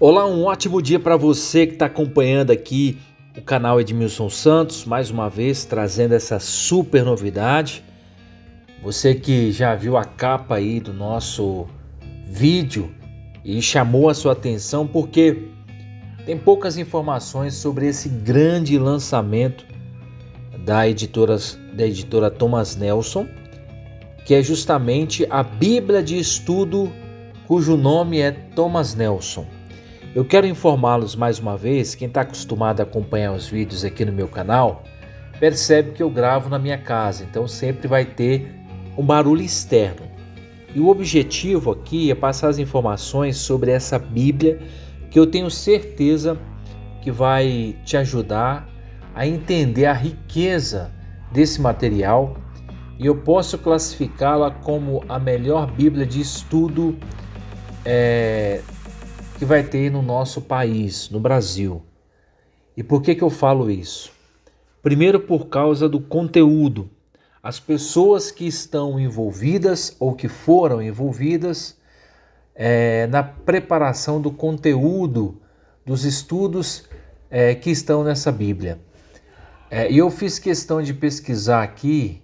Olá, um ótimo dia para você que está acompanhando aqui o canal Edmilson Santos, mais uma vez trazendo essa super novidade. Você que já viu a capa aí do nosso vídeo e chamou a sua atenção porque tem poucas informações sobre esse grande lançamento da editora Thomas Nelson, que é justamente a Bíblia de Estudo, cujo nome é Thomas Nelson. Eu quero informá-los mais uma vez, quem está acostumado a acompanhar os vídeos aqui no meu canal, percebe que eu gravo na minha casa, então sempre vai ter um barulho externo. E o objetivo aqui é passar as informações sobre essa Bíblia, que eu tenho certeza que vai te ajudar a entender a riqueza desse material, e eu posso classificá-la como a melhor Bíblia de estudo que vai ter no nosso país, no Brasil. E por que eu falo isso? Primeiro, por causa do conteúdo. As pessoas que estão envolvidas ou que foram envolvidas na preparação do conteúdo dos estudos que estão nessa Bíblia. E eu fiz questão de pesquisar aqui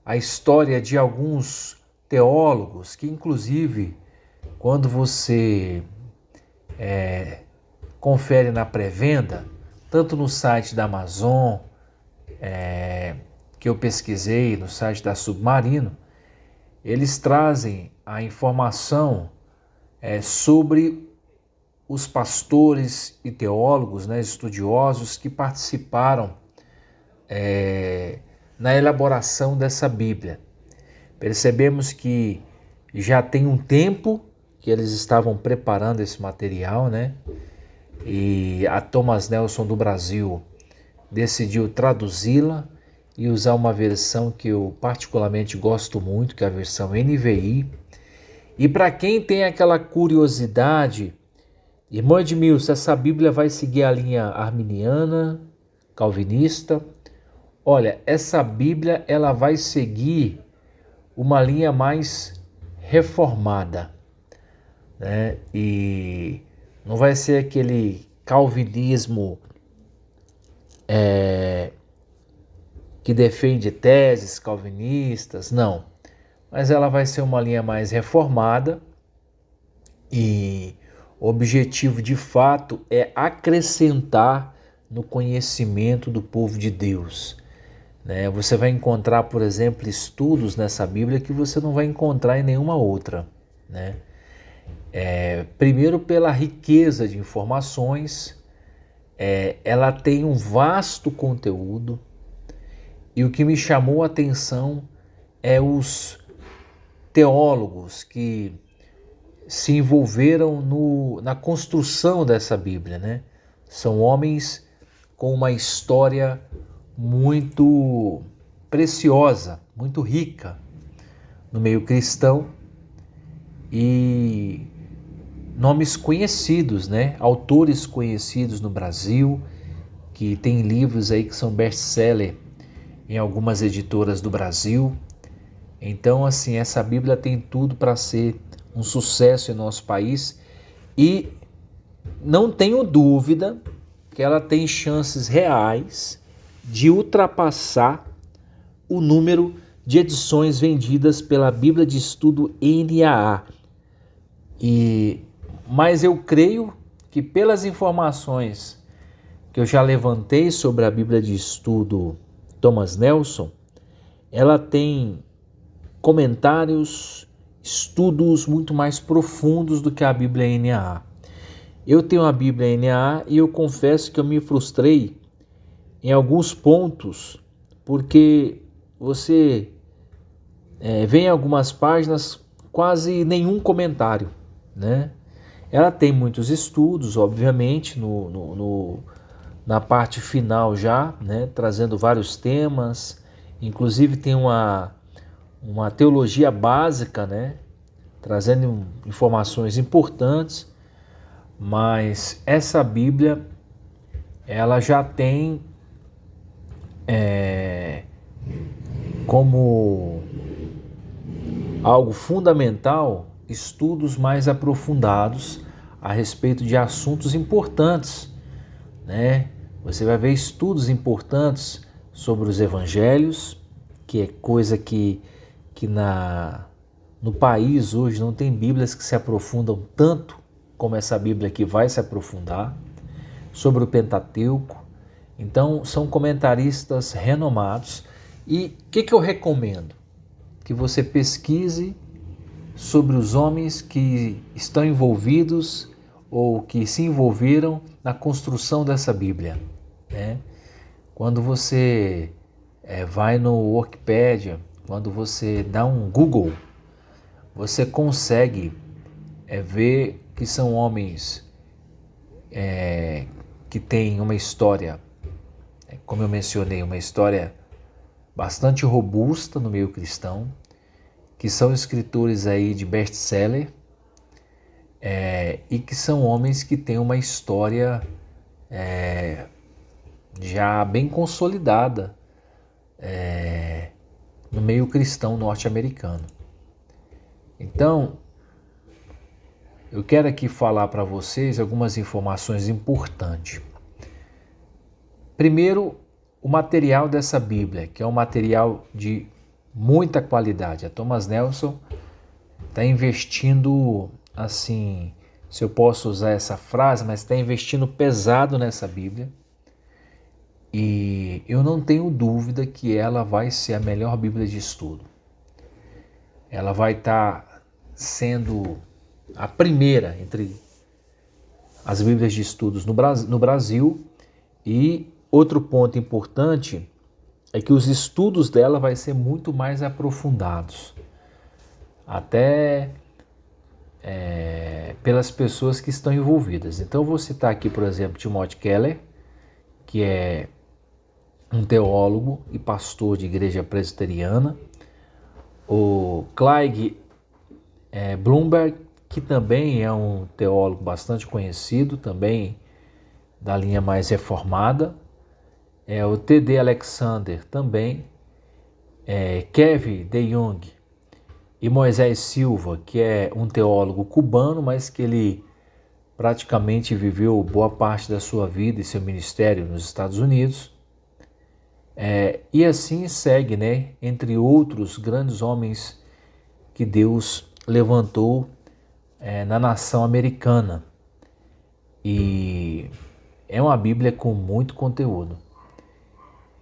a história de alguns teólogos que, inclusive, quando você confere na pré-venda, tanto no site da Amazon, que eu pesquisei, no site da Submarino, eles trazem a informação sobre os pastores e teólogos, estudiosos que participaram na elaboração dessa Bíblia. Percebemos que já tem um tempo que eles estavam preparando esse material, E a Thomas Nelson do Brasil decidiu traduzi-la e usar uma versão que eu particularmente gosto muito, que é a versão NVI. E para quem tem aquela curiosidade, irmão Edmilson, essa Bíblia vai seguir a linha arminiana, calvinista? Olha, essa Bíblia ela vai seguir uma linha mais reformada, E não vai ser aquele calvinismo que defende teses calvinistas, não. Mas ela vai ser uma linha mais reformada e o objetivo de fato é acrescentar no conhecimento do povo de Deus. Você vai encontrar, por exemplo, estudos nessa Bíblia que você não vai encontrar em nenhuma outra, Primeiro, pela riqueza de informações, ela tem um vasto conteúdo, e o que me chamou a atenção é os teólogos que se envolveram na construção dessa Bíblia, São homens com uma história muito preciosa, muito rica no meio cristão, e nomes conhecidos, Autores conhecidos no Brasil, que tem livros aí que são best-seller em algumas editoras do Brasil. Então, assim, essa Bíblia tem tudo para ser um sucesso em nosso país, e não tenho dúvida que ela tem chances reais de ultrapassar o número de edições vendidas pela Bíblia de Estudo NAA. Mas eu creio que, pelas informações que eu já levantei sobre a Bíblia de Estudo Thomas Nelson, ela tem comentários, estudos muito mais profundos do que a Bíblia NAA. Eu tenho a Bíblia NAA e eu confesso que eu me frustrei em alguns pontos, porque você vê em algumas páginas quase nenhum comentário, Ela tem muitos estudos, obviamente, na parte final já, trazendo vários temas, inclusive tem uma teologia básica, trazendo informações importantes, mas essa Bíblia ela já tem como algo fundamental estudos mais aprofundados, a respeito de assuntos importantes, né? Você vai ver estudos importantes sobre os evangelhos, que é coisa que no país hoje não tem bíblias que se aprofundam tanto como essa Bíblia que vai se aprofundar, sobre o Pentateuco. Então são comentaristas renomados. E o que eu recomendo? Que você pesquise sobre os homens que estão envolvidos ou que se envolveram na construção dessa Bíblia, né? Quando você vai no Wikipedia, quando você dá um Google, você consegue ver que são homens que têm uma história, como eu mencionei, uma história bastante robusta no meio cristão, que são escritores aí de best-seller, e que são homens que têm uma história já bem consolidada no meio cristão norte-americano. Então, eu quero aqui falar para vocês algumas informações importantes. Primeiro, o material dessa Bíblia, que é um material de muita qualidade. A Thomas Nelson está investindo, assim, se eu posso usar essa frase, mas está investindo pesado nessa Bíblia. E eu não tenho dúvida que ela vai ser a melhor Bíblia de estudo. Ela vai estar sendo a primeira entre as Bíblias de estudos no Brasil. E outro ponto importante é que os estudos dela vai ser muito mais aprofundados, até pelas pessoas que estão envolvidas. Então eu vou citar aqui, por exemplo, Timothy Keller, que é um teólogo e pastor de igreja presbiteriana, o Craig Blomberg, que também é um teólogo bastante conhecido, também da linha mais reformada, o T.D. Alexander também, Kevin DeYoung e Moisés Silva, que é um teólogo cubano, mas que ele praticamente viveu boa parte da sua vida e seu ministério nos Estados Unidos. E assim segue, né, entre outros grandes homens que Deus levantou na nação americana. E é uma Bíblia com muito conteúdo.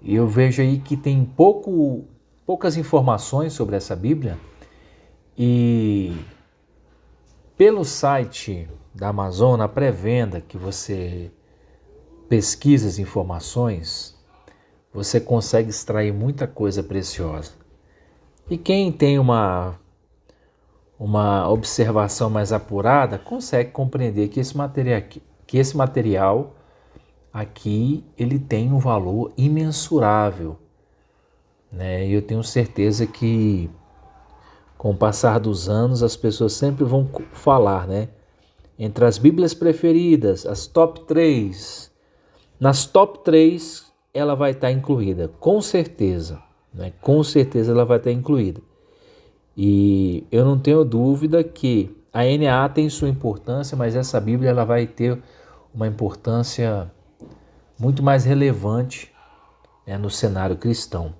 E eu vejo aí que tem poucas informações sobre essa Bíblia. E pelo site da Amazon, na pré-venda, que você pesquisa as informações, você consegue extrair muita coisa preciosa. E quem tem uma observação mais apurada consegue compreender que esse material aqui ele tem um valor imensurável, né? E eu tenho certeza que com o passar dos anos as pessoas sempre vão falar, né? Entre as Bíblias preferidas, as top 3, nas top 3 ela vai estar incluída, com certeza, né? Com certeza ela vai estar incluída. E eu não tenho dúvida que a NA tem sua importância, mas essa Bíblia ela vai ter uma importância muito mais relevante, né, no cenário cristão.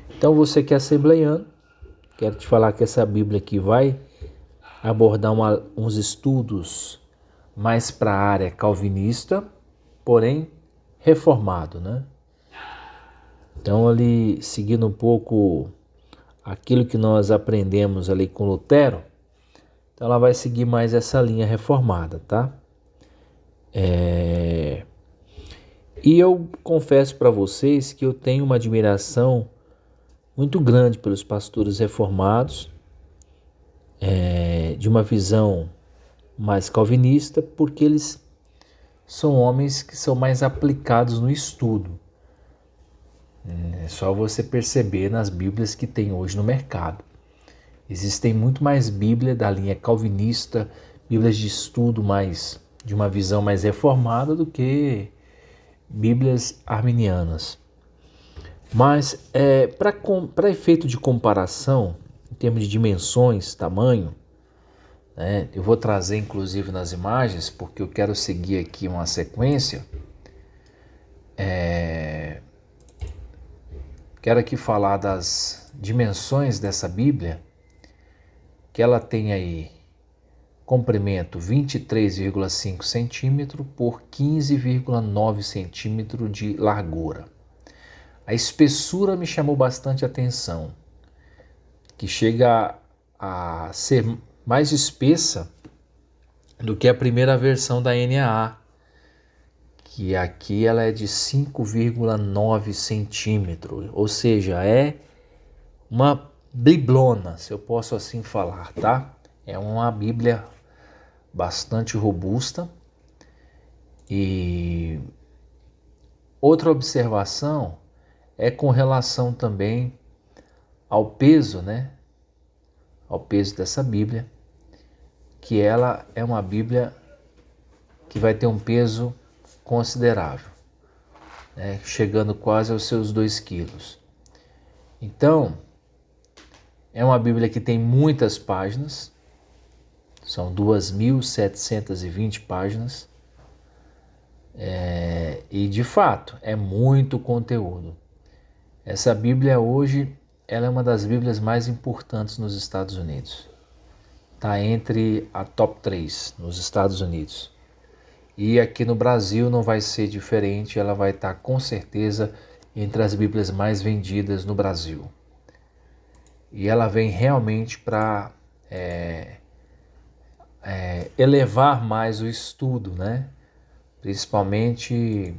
Então você que é assembleiano, quero te falar que essa Bíblia aqui vai abordar uns estudos mais para a área calvinista, porém reformado, né? Então ali seguindo um pouco aquilo que nós aprendemos ali com Lutero, então ela vai seguir mais essa linha reformada, tá? E eu confesso para vocês que eu tenho uma admiração muito grande pelos pastores reformados, de uma visão mais calvinista, porque eles são homens que são mais aplicados no estudo. É só você perceber nas Bíblias que tem hoje no mercado. Existem muito mais Bíblia da linha calvinista, Bíblias de estudo mais de uma visão mais reformada do que Bíblias arminianas. Mas para efeito de comparação, em termos de dimensões, tamanho, né? Eu vou trazer inclusive nas imagens, porque eu quero seguir aqui uma sequência. Quero aqui falar das dimensões dessa Bíblia, que ela tem aí comprimento 23,5 centímetros por 15,9 centímetros de largura. A espessura me chamou bastante atenção, que chega a ser mais espessa do que a primeira versão da NAA, que aqui ela é de 5,9 centímetros, ou seja, é uma biblona, se eu posso assim falar, tá? É uma Bíblia bastante robusta. E outra observação é com relação também ao peso, né? Ao peso dessa Bíblia, que ela é uma Bíblia que vai ter um peso considerável, né? Chegando quase aos seus 2 quilos. Então, é uma Bíblia que tem muitas páginas, são 2.720 páginas, e de fato é muito conteúdo. Essa Bíblia hoje ela é uma das Bíblias mais importantes nos Estados Unidos. Está entre a top 3 nos Estados Unidos. E aqui no Brasil não vai ser diferente, ela vai estar com certeza entre as Bíblias mais vendidas no Brasil. E ela vem realmente para elevar mais o estudo, né? Principalmente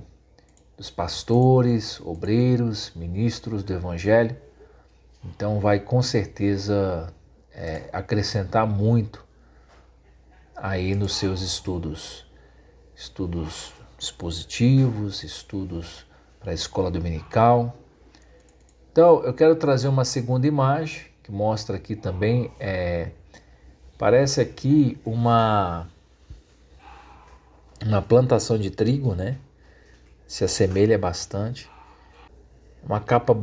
dos pastores, obreiros, ministros do Evangelho. Então vai com certeza acrescentar muito aí nos seus estudos expositivos, estudos para a escola dominical. Então eu quero trazer uma segunda imagem que mostra aqui também, parece aqui uma plantação de trigo, né? Se assemelha bastante. Uma capa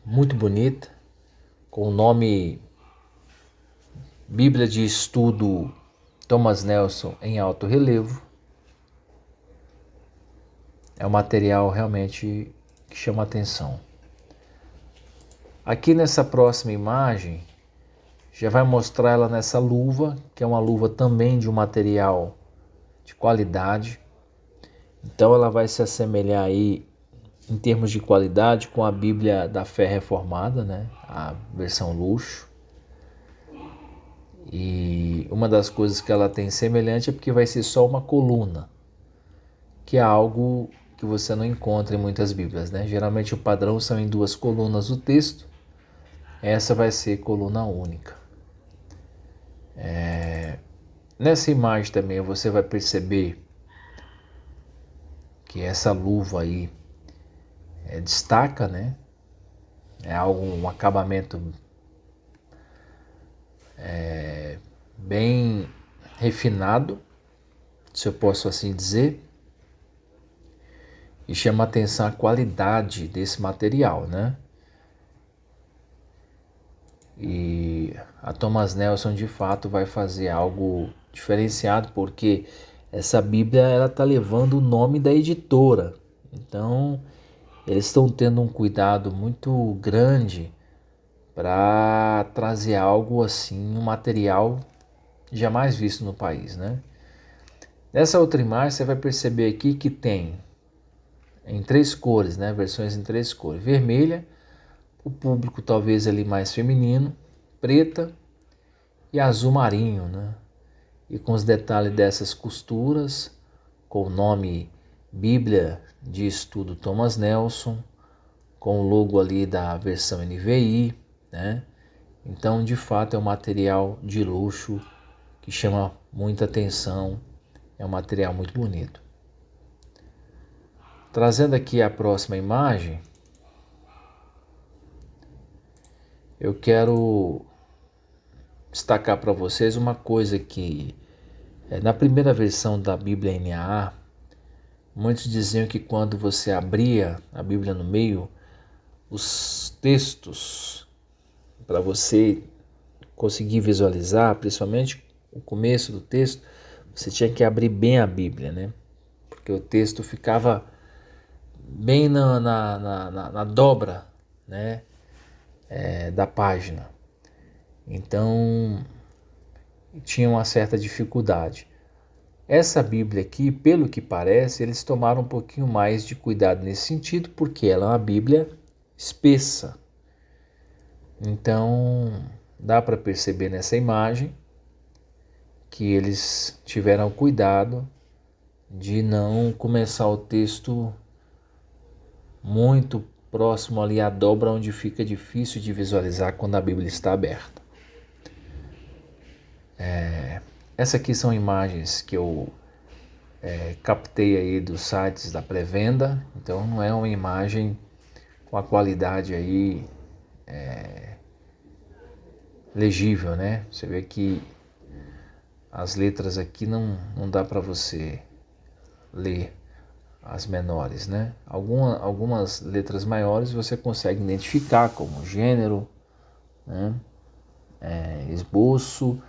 muito bonita, com o nome Bíblia de Estudo Thomas Nelson em alto relevo. É um material realmente que chama atenção. Aqui nessa próxima imagem, já vai mostrar ela nessa luva, que é uma luva também de um material de qualidade. Então ela vai se assemelhar aí em termos de qualidade com a Bíblia da Fé Reformada, né? A versão luxo. E uma das coisas que ela tem semelhante é porque vai ser só uma coluna, que é algo que você não encontra em muitas Bíblias, né? Geralmente o padrão são em 2 colunas o texto, essa vai ser coluna única. Nessa imagem também você vai perceber que essa luva aí destaca, né? É um acabamento bem refinado, se eu posso assim dizer, e chama a atenção a qualidade desse material, né? E a Thomas Nelson de fato vai fazer algo diferenciado, porque essa Bíblia ela está levando o nome da editora. Então eles estão tendo um cuidado muito grande para trazer algo assim, um material jamais visto no país, né? Nessa outra imagem você vai perceber aqui que tem em 3 cores, né? Versões em 3 cores: vermelha, o público talvez ali mais feminino, preta e azul marinho, né? E com os detalhes dessas costuras, com o nome Bíblia de Estudo Thomas Nelson, com o logo ali da versão NVI, né? Então, de fato, é um material de luxo que chama muita atenção, é um material muito bonito. Trazendo aqui a próxima imagem, eu quero destacar para vocês uma coisa que na primeira versão da Bíblia NAA, muitos diziam que quando você abria a Bíblia no meio, os textos, para você conseguir visualizar, principalmente o começo do texto, você tinha que abrir bem a Bíblia, né? Porque o texto ficava bem na dobra, né? Da página. Então tinha uma certa dificuldade. Essa Bíblia aqui, pelo que parece, eles tomaram um pouquinho mais de cuidado nesse sentido, porque ela é uma Bíblia espessa. Então dá para perceber nessa imagem que eles tiveram cuidado de não começar o texto muito próximo ali à dobra, onde fica difícil de visualizar quando a Bíblia está aberta. Essa aqui são imagens que eu captei aí dos sites da pré-venda, então não é uma imagem com a qualidade aí legível, né? Você vê que as letras aqui não dá para você ler as menores, né? Algumas letras maiores você consegue identificar como gênero, né? Esboço,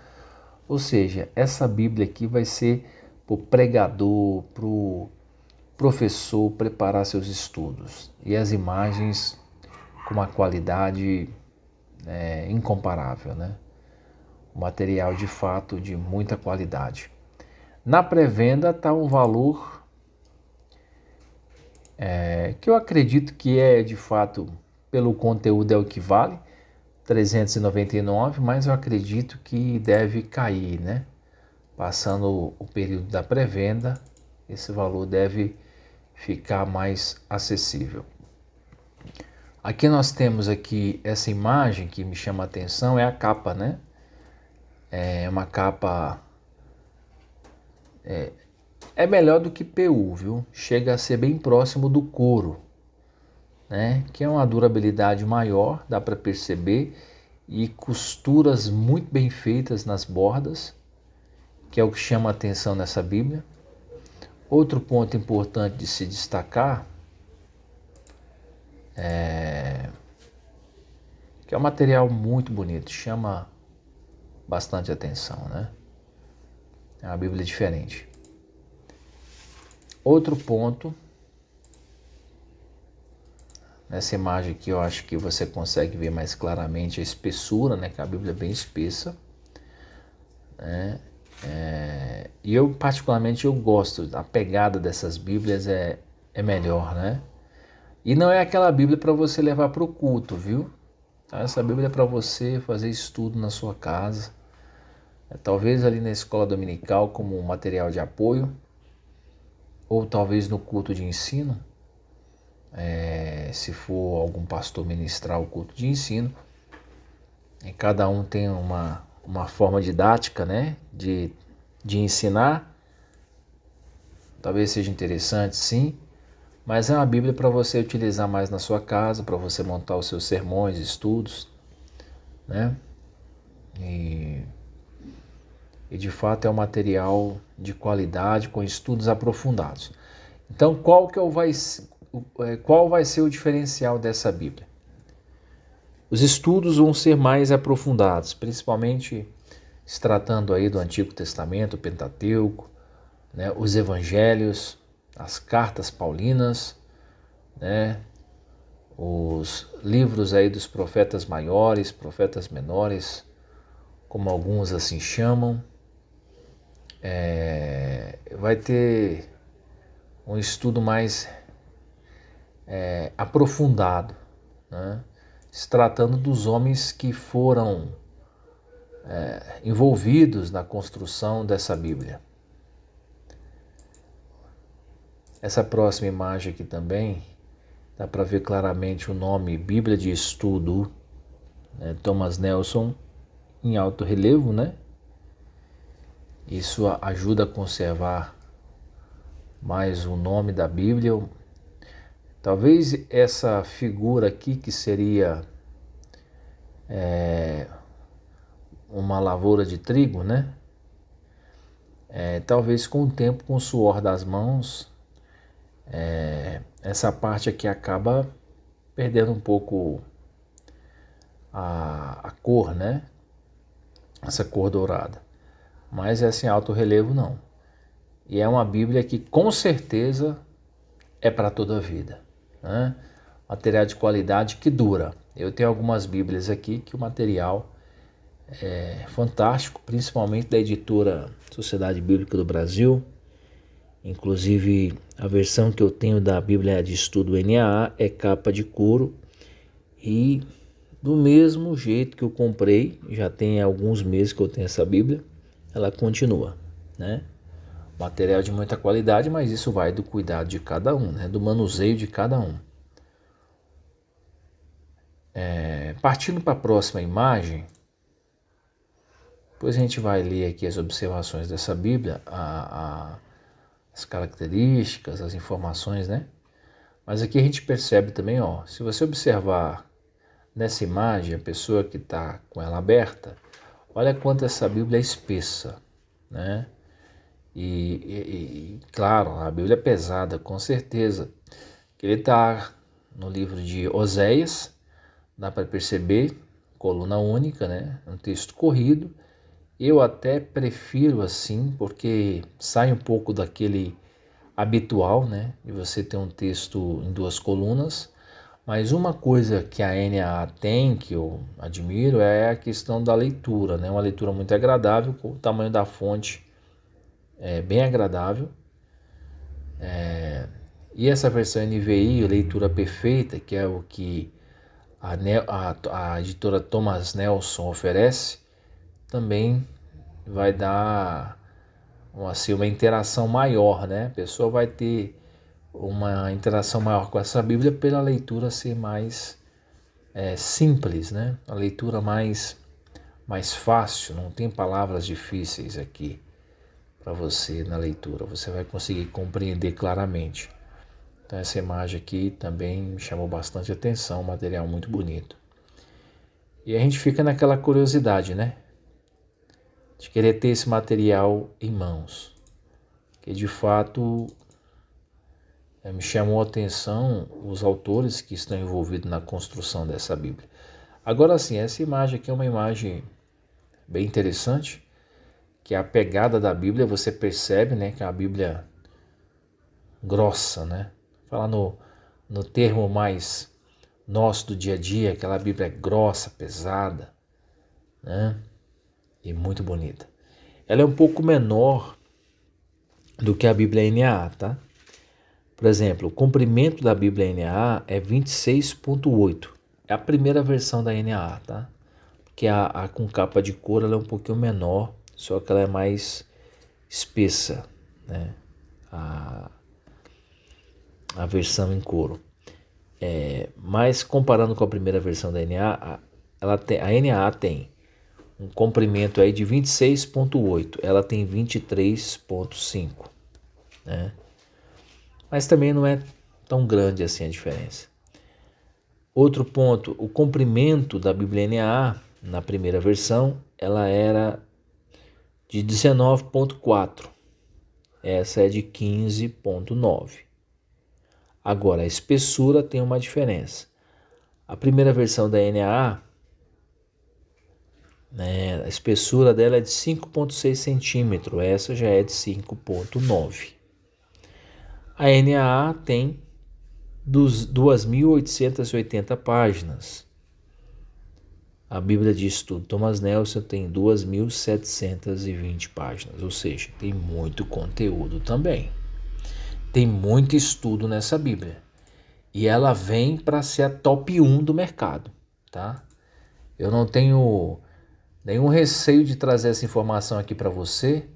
ou seja, essa Bíblia aqui vai ser para o pregador, para o professor preparar seus estudos, e as imagens com uma qualidade incomparável, né? O material de fato de muita qualidade. Na pré-venda está um valor que eu acredito que de fato, pelo conteúdo é o que vale, 399, mas eu acredito que deve cair, né? Passando o período da pré-venda, esse valor deve ficar mais acessível. Aqui nós temos aqui essa imagem que me chama a atenção, é a capa, né? É uma capa é melhor do que PU, viu? Chega a ser bem próximo do couro, né? Que é uma durabilidade maior, dá para perceber, e costuras muito bem feitas nas bordas, que é o que chama a atenção nessa Bíblia. Outro ponto importante de se destacar que é um material muito bonito, chama bastante atenção, né? É uma Bíblia diferente. Outro ponto, nessa imagem aqui eu acho que você consegue ver mais claramente a espessura, né? Que a Bíblia é bem espessa, né? E eu particularmente eu gosto, a pegada dessas Bíblias é melhor, né? E não é aquela Bíblia para você levar para o culto, viu? Essa Bíblia é para você fazer estudo na sua casa, talvez ali na escola dominical como um material de apoio, ou talvez no culto de ensino, se for algum pastor ministrar o culto de ensino. E cada um tem uma forma didática, né, de ensinar. Talvez seja interessante, sim, mas é uma Bíblia para você utilizar mais na sua casa, para você montar os seus sermões, estudos, né? E de fato é um material de qualidade, com estudos aprofundados. Então, qual vai ser o diferencial dessa Bíblia? Os estudos vão ser mais aprofundados, principalmente se tratando aí do Antigo Testamento, o Pentateuco, né, os Evangelhos, as cartas paulinas, né, os livros aí dos profetas maiores, profetas menores, como alguns assim chamam. Vai ter um estudo mais aprofundado, né, se tratando dos homens que foram envolvidos na construção dessa Bíblia. Essa próxima imagem aqui também dá para ver claramente o nome Bíblia de Estudo, né, Thomas Nelson, em alto relevo, né? Isso ajuda a conservar mais o nome da Bíblia. Talvez essa figura aqui, que seria uma lavoura de trigo, né? Talvez com o tempo, com o suor das mãos, essa parte aqui acaba perdendo um pouco a cor, né? Essa cor dourada. mas é sem alto relevo não. E é uma Bíblia que com certeza é para toda a vida, né? Material de qualidade que dura. Eu tenho algumas Bíblias aqui que o material é fantástico, principalmente da editora Sociedade Bíblica do Brasil. Inclusive a versão que eu tenho da Bíblia de Estudo NAA é capa de couro e do mesmo jeito que eu comprei, já tem alguns meses que eu tenho essa Bíblia, ela continua, né? Material de muita qualidade, mas isso vai do cuidado de cada um, né? Do manuseio de cada um. Partindo para a próxima imagem, depois a gente vai ler aqui as observações dessa Bíblia, as características, as informações, né? Mas aqui a gente percebe também, ó, se você observar nessa imagem a pessoa que está com ela aberta, olha quanto essa Bíblia é espessa, né? E claro, a Bíblia é pesada, com certeza. Ele está no livro de Oséias, dá para perceber, coluna única, né? Um texto corrido. Eu até prefiro assim, porque sai um pouco daquele habitual, né? De você ter um texto em duas colunas. Mas uma coisa que a NAA tem, que eu admiro, é a questão da leitura, né? Uma leitura muito agradável, com o tamanho da fonte é bem agradável. E essa versão NVI, leitura perfeita, que é o que a editora Thomas Nelson oferece, também vai dar assim, uma interação maior, né? A pessoa vai ter uma interação maior com essa Bíblia pela leitura ser mais simples, né? A leitura mais fácil, não tem palavras difíceis aqui para você na leitura, você vai conseguir compreender claramente. Então essa imagem aqui também me chamou bastante atenção, um material muito bonito. E a gente fica naquela curiosidade, né? De querer ter esse material em mãos, que de fato me chamou a atenção os autores que estão envolvidos na construção dessa Bíblia. Agora sim, essa imagem aqui é uma imagem bem interessante, que a pegada da Bíblia, você percebe, né, que é uma Bíblia grossa, né? Falar no termo mais nosso do dia a dia, aquela Bíblia grossa, pesada, né? E muito bonita. Ela é um pouco menor do que a Bíblia NAA, tá? Por exemplo, o comprimento da Bíblia NAA é 26.8. É a primeira versão da NAA, tá? Porque a com capa de couro ela é um pouquinho menor, só que ela é mais espessa, né? A versão em couro. Mas comparando com a primeira versão da NAA, a NAA tem um comprimento aí de 26.8, ela tem 23.5, né? Mas também não é tão grande assim a diferença. Outro ponto, o comprimento da Bíblia NAA, na primeira versão, ela era de 19.4, essa é de 15.9. Agora, a espessura tem uma diferença. A primeira versão da NAA, né, a espessura dela é de 5.6 centímetros, essa já é de 5.9. A NAA tem 2.880 páginas. A Bíblia de Estudo Thomas Nelson tem 2.720 páginas, ou seja, tem muito conteúdo também. Tem muito estudo nessa Bíblia. E ela vem para ser a top 1 do mercado, tá? Eu não tenho nenhum receio de trazer essa informação aqui para você.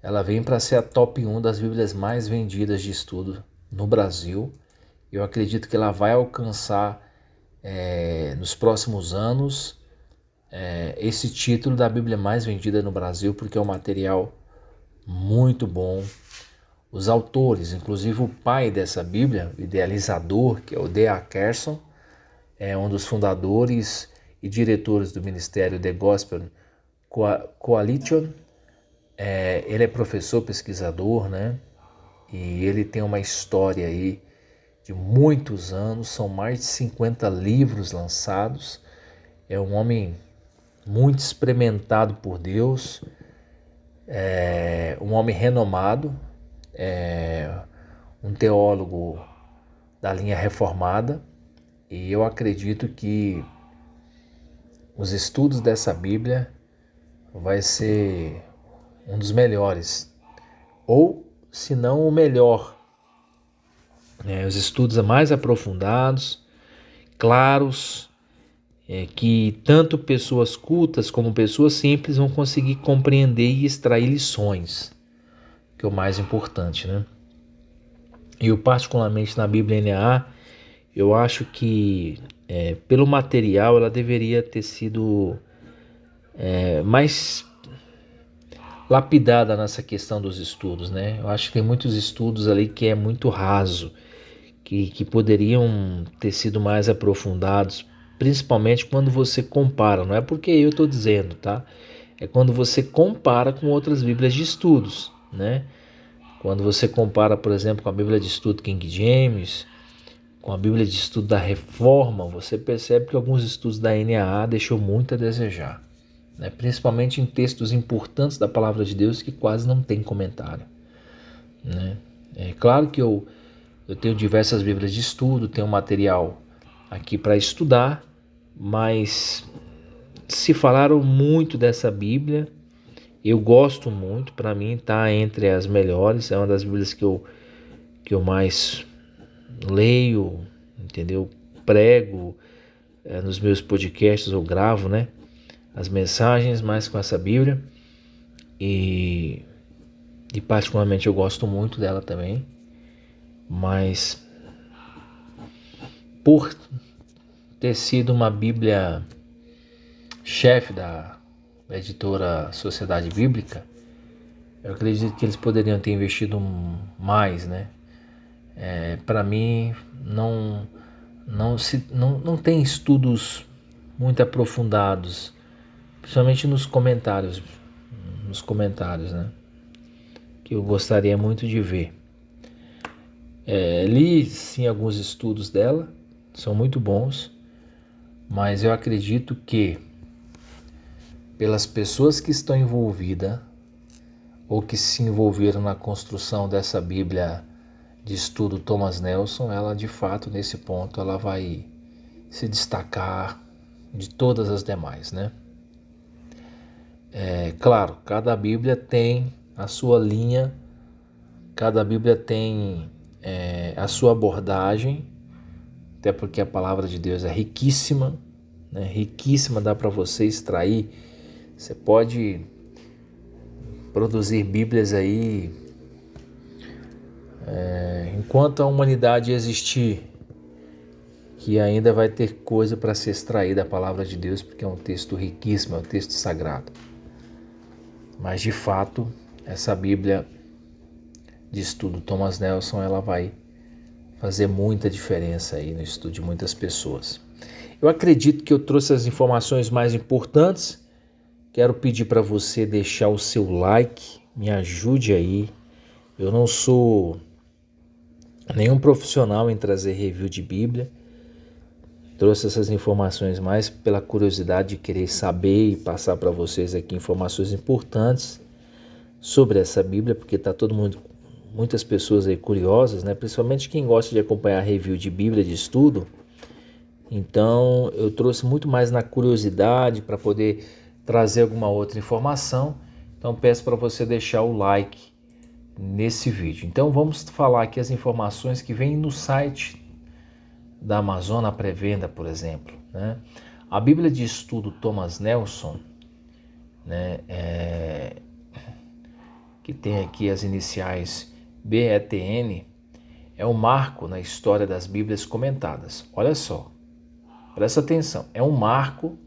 Ela vem para ser a top 1 das Bíblias mais vendidas de estudo no Brasil. Eu acredito que ela vai alcançar nos próximos anos esse título da Bíblia mais vendida no Brasil, porque é um material muito bom. Os autores, inclusive o pai dessa Bíblia, o idealizador, que é o D.A. Carson, é um dos fundadores e diretores do ministério The Gospel Coalition. Ele é professor, pesquisador, né? E ele tem uma história aí de muitos anos, são mais de 50 livros lançados. É um homem muito experimentado por Deus. um homem renomado, um teólogo da linha reformada, e eu acredito que os estudos dessa Bíblia vai ser um dos melhores, ou se não o melhor, os estudos mais aprofundados, claros, que tanto pessoas cultas como pessoas simples vão conseguir compreender e extrair lições, que é o mais importante, né? Eu particularmente na Bíblia NAA, eu acho que pelo material ela deveria ter sido mais lapidada nessa questão dos estudos, né? Eu acho que tem muitos estudos ali que é muito raso, que poderiam ter sido mais aprofundados, principalmente quando você compara, não é porque eu estou dizendo, tá? É quando você compara com outras Bíblias de estudos, né? Quando você compara, por exemplo, com a Bíblia de estudo King James, com a Bíblia de estudo da Reforma, você percebe que alguns estudos da NAA deixou muito a desejar, né? Principalmente em textos importantes da Palavra de Deus que quase não tem comentário, né? É claro que eu tenho diversas Bíblias de estudo, tenho material aqui para estudar, mas se falaram muito dessa Bíblia, eu gosto muito, para mim está entre as melhores, é uma das Bíblias que eu mais leio, entendeu? Prego nos meus podcasts, eu gravo, né? As mensagens mais com essa Bíblia e particularmente eu gosto muito dela também, mas por ter sido uma Bíblia chefe da editora Sociedade Bíblica, eu acredito que eles poderiam ter investido mais, né? Para mim não tem estudos muito aprofundados, principalmente nos comentários, né? Que eu gostaria muito de ver. Li sim alguns estudos dela, são muito bons, mas eu acredito que pelas pessoas que estão envolvidas ou que se envolveram na construção dessa Bíblia de estudo Thomas Nelson, ela de fato nesse ponto ela vai se destacar de todas as demais, né? Claro, cada Bíblia tem a sua linha, cada Bíblia tem a sua abordagem, até porque a palavra de Deus é riquíssima, né? Riquíssima, dá para você extrair. Você pode produzir Bíblias aí enquanto a humanidade existir, que ainda vai ter coisa para se extrair da palavra de Deus, porque é um texto riquíssimo, é um texto sagrado. Mas de fato, essa Bíblia de estudo Thomas Nelson, ela vai fazer muita diferença aí no estudo de muitas pessoas. Eu acredito que eu trouxe as informações mais importantes. Quero pedir para você deixar o seu like, me ajude aí. Eu não sou nenhum profissional em trazer review de Bíblia. Trouxe essas informações mais pela curiosidade de querer saber e passar para vocês aqui informações importantes sobre essa Bíblia, porque está muitas pessoas aí curiosas, né? Principalmente quem gosta de acompanhar review de Bíblia de estudo. Então eu trouxe muito mais na curiosidade para poder trazer alguma outra informação. Então peço para você deixar o like nesse vídeo. Então vamos falar aqui as informações que vêm no site da Amazon à pré-venda, por exemplo, né? A Bíblia de estudo Thomas Nelson, né, que tem aqui as iniciais BETN, é um marco na história das Bíblias comentadas. Olha só, presta atenção, é um marco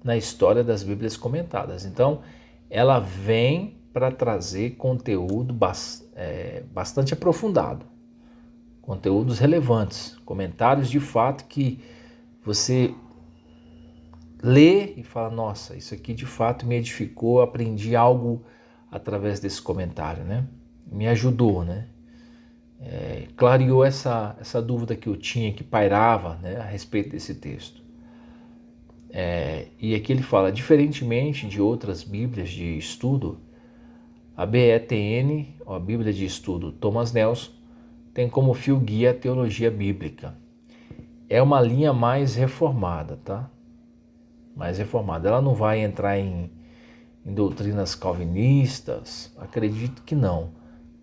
na história das Bíblias comentadas. Então, ela vem para trazer conteúdo bastante aprofundado, conteúdos relevantes, comentários de fato que você lê e fala, nossa, isso aqui de fato me edificou, aprendi algo através desse comentário, né? Me ajudou, né? Clareou essa dúvida que eu tinha, que pairava, né, a respeito desse texto. E aqui ele fala, diferentemente de outras Bíblias de estudo, A BETN, a Bíblia de Estudo Thomas Nelson, tem como fio guia a teologia bíblica. É uma linha mais reformada, tá? Mais reformada. Ela não vai entrar em doutrinas calvinistas, acredito que não,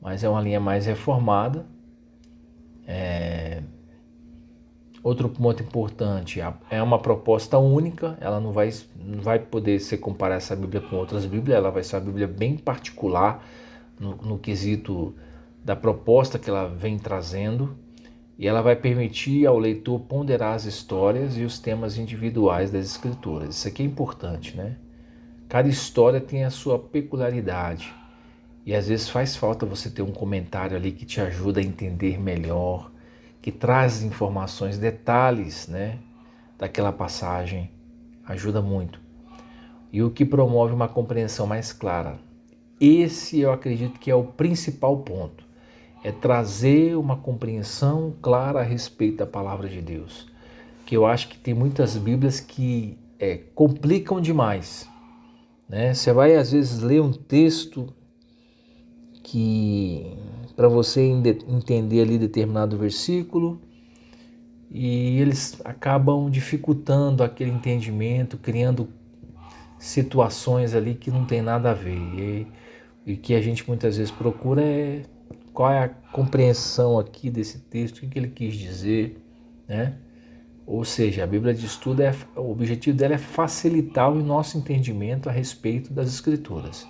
mas é uma linha mais reformada. Outro ponto importante, é uma proposta única, ela não vai poder ser comparar essa Bíblia com outras Bíblias, ela vai ser uma Bíblia bem particular no quesito da proposta que ela vem trazendo, e ela vai permitir ao leitor ponderar as histórias e os temas individuais das Escrituras. Isso aqui é importante, né? Cada história tem a sua peculiaridade, e às vezes faz falta você ter um comentário ali que te ajuda a entender melhor, que traz informações, detalhes, né, daquela passagem, ajuda muito. E o que promove uma compreensão mais clara. Esse eu acredito que é o principal ponto, é trazer uma compreensão clara a respeito da palavra de Deus. Que eu acho que tem muitas Bíblias que complicam demais, né? Você vai às vezes ler um texto que para você entender ali determinado versículo, e eles acabam dificultando aquele entendimento, criando situações ali que não tem nada a ver. E que a gente muitas vezes procura qual é a compreensão aqui desse texto, o que ele quis dizer, né? Ou seja, a Bíblia de Estudo, o objetivo dela é facilitar o nosso entendimento a respeito das Escrituras.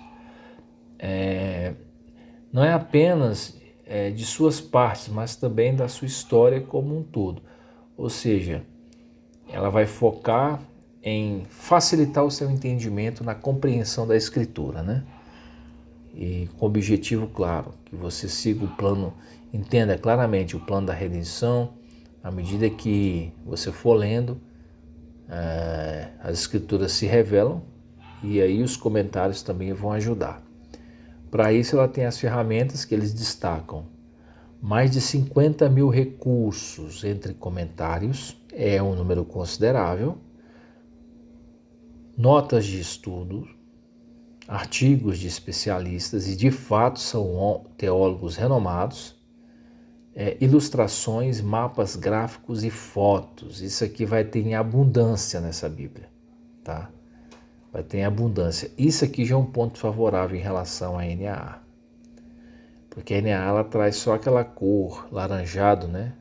Não é apenas de suas partes, mas também da sua história como um todo. Ou seja, ela vai focar em facilitar o seu entendimento na compreensão da Escritura, né? E com o objetivo claro, que você siga o plano, entenda claramente o plano da redenção. À medida que você for lendo, as Escrituras se revelam, e aí os comentários também vão ajudar. Para isso ela tem as ferramentas que eles destacam. Mais de 50 mil recursos entre comentários, é um número considerável. Notas de estudo, artigos de especialistas, e de fato são teólogos renomados. Ilustrações, mapas gráficos e fotos. Isso aqui vai ter em abundância nessa Bíblia, tá? Vai ter em abundância. Isso aqui já é um ponto favorável em relação à NAA. Porque a NAA ela traz só aquela cor laranjado, né?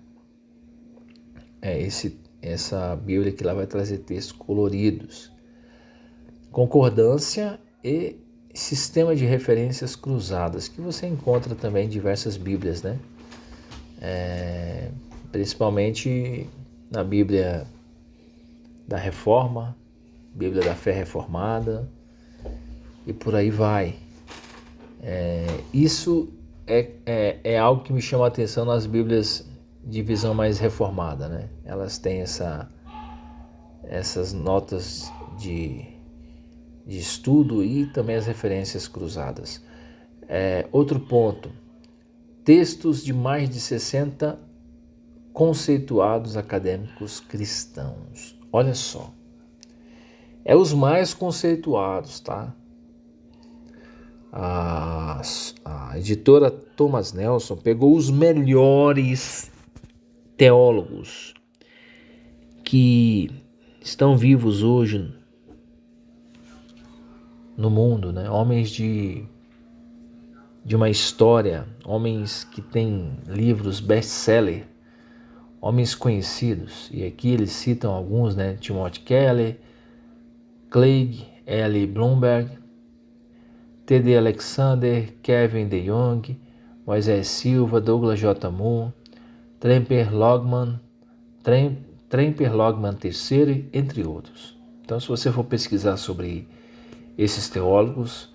Essa Bíblia que ela vai trazer textos coloridos. Concordância e sistema de referências cruzadas, que você encontra também em diversas Bíblias, né? Principalmente na Bíblia da Reforma, Bíblia da Fé Reformada, e por aí vai. Isso é algo que me chama a atenção nas Bíblias de visão mais reformada, né? Elas têm essas notas de estudo e também as referências cruzadas. Outro ponto, textos de mais de 60 conceituados acadêmicos cristãos. Olha só, os mais conceituados, tá? A editora Thomas Nelson pegou os melhores teólogos que estão vivos hoje no mundo, né? Homens de uma história, homens que têm livros best-seller, homens conhecidos. E aqui eles citam alguns, né? Timothy Keller, Craig L. Blomberg, T.D. Alexander, Kevin DeYoung, Moisés Silva, Douglas J. Moore, Tremper Logman III, entre outros. Então, se você for pesquisar sobre esses teólogos,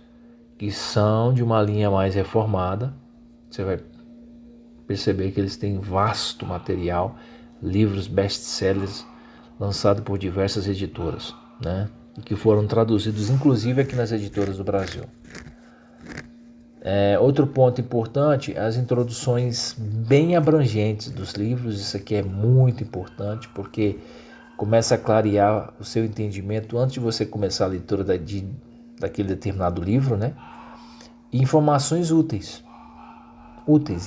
que são de uma linha mais reformada, você vai perceber que eles têm vasto material, livros best-sellers lançados por diversas editoras, né? E que foram traduzidos inclusive aqui nas editoras do Brasil. Outro ponto importante, as introduções bem abrangentes dos livros. Isso aqui é muito importante porque começa a clarear o seu entendimento antes de você começar a leitura daquele determinado livro, né? informações úteis.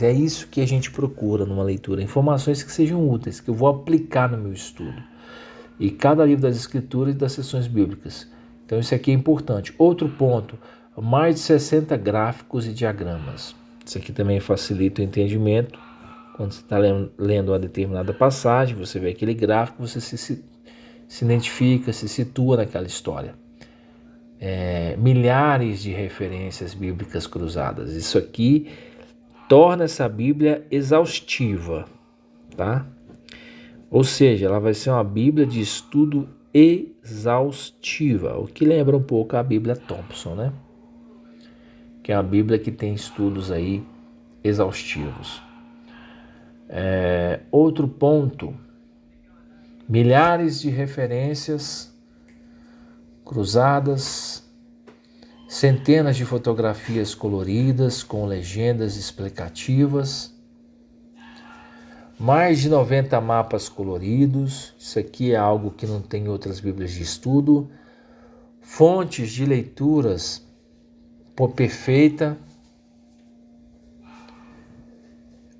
É isso que a gente procura numa leitura, informações que sejam úteis, que eu vou aplicar no meu estudo. E cada livro das Escrituras e das sessões bíblicas. Então isso aqui é importante. Outro ponto, mais de 60 gráficos e diagramas. Isso aqui também facilita o entendimento. Quando você está lendo uma determinada passagem, você vê aquele gráfico, você se identifica, se situa naquela história. Milhares de referências bíblicas cruzadas. Isso aqui torna essa Bíblia exaustiva, tá? Ou seja, ela vai ser uma Bíblia de estudo exaustiva, o que lembra um pouco a Bíblia Thompson, né? Que é uma Bíblia que tem estudos aí exaustivos. Outro ponto, milhares de referências cruzadas, centenas de fotografias coloridas com legendas explicativas, mais de 90 mapas coloridos, isso aqui é algo que não tem em outras bíblias de estudo, fontes de leituras perfeita,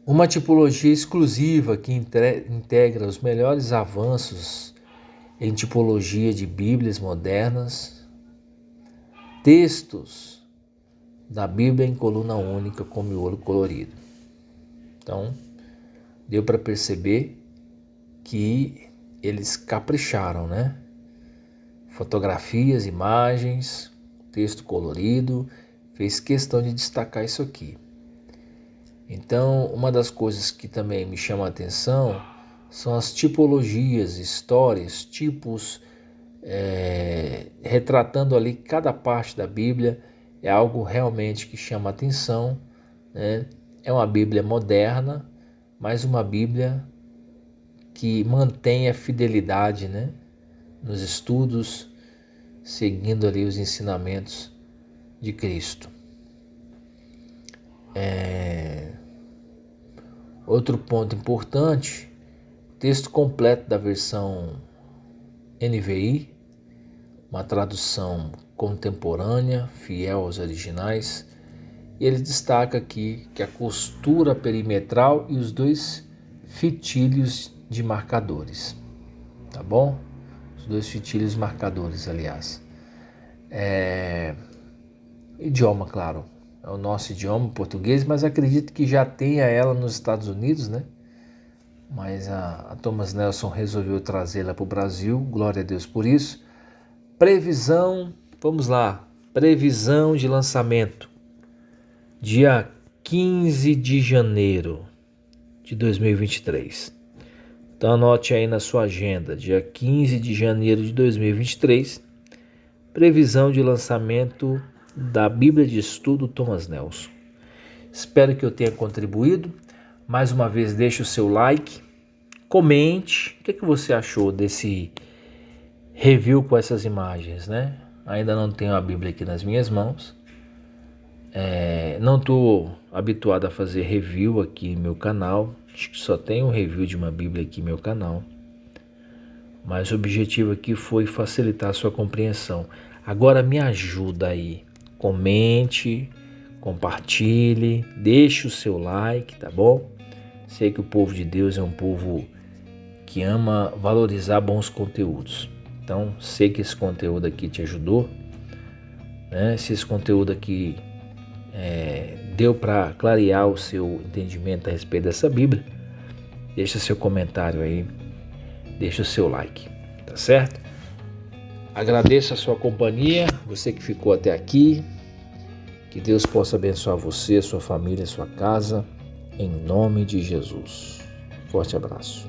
uma tipologia exclusiva que integra os melhores avanços em tipologia de bíblias modernas, textos da Bíblia em coluna única com miolo colorido. Então, deu para perceber que eles capricharam, né? Fotografias, imagens, texto colorido, fez questão de destacar isso aqui. Então, uma das coisas que também me chama a atenção são as tipologias, histórias, tipos, retratando ali cada parte da Bíblia. É algo realmente que chama a atenção, né? É uma Bíblia moderna, mas uma Bíblia que mantém a fidelidade, né, nos estudos, seguindo ali os ensinamentos de Cristo. Outro ponto importante, texto completo da versão NVI, uma tradução contemporânea, fiel aos originais. E ele destaca aqui que a costura perimetral e os 2 fitilhos de marcadores, tá bom? Os 2 fitilhos marcadores, aliás. Idioma, claro, é o nosso idioma português, mas acredito que já tenha ela nos Estados Unidos, né? Mas a Thomas Nelson resolveu trazê-la para o Brasil, glória a Deus por isso. Previsão, vamos lá, previsão de lançamento, dia 15 de janeiro de 2023. Então anote aí na sua agenda, dia 15 de janeiro de 2023, previsão de lançamento da Bíblia de Estudo Thomas Nelson. Espero que eu tenha contribuído. Mais uma vez, deixe o seu like, comente o que você achou desse review com essas imagens, né? Ainda não tenho a Bíblia aqui nas minhas mãos. Não estou habituado a fazer review aqui no meu canal. Acho que só tem um review de uma Bíblia aqui no meu canal. Mas o objetivo aqui foi facilitar a sua compreensão. Agora me ajuda aí. Comente, compartilhe, deixe o seu like, tá bom? Sei que o povo de Deus é um povo que ama valorizar bons conteúdos. Então, sei que esse conteúdo aqui te ajudou, né? Se esse conteúdo aqui deu para clarear o seu entendimento a respeito dessa Bíblia, deixa seu comentário aí, deixa o seu like, tá certo? Agradeço a sua companhia, você que ficou até aqui. Que Deus possa abençoar você, sua família, sua casa, em nome de Jesus. Forte abraço.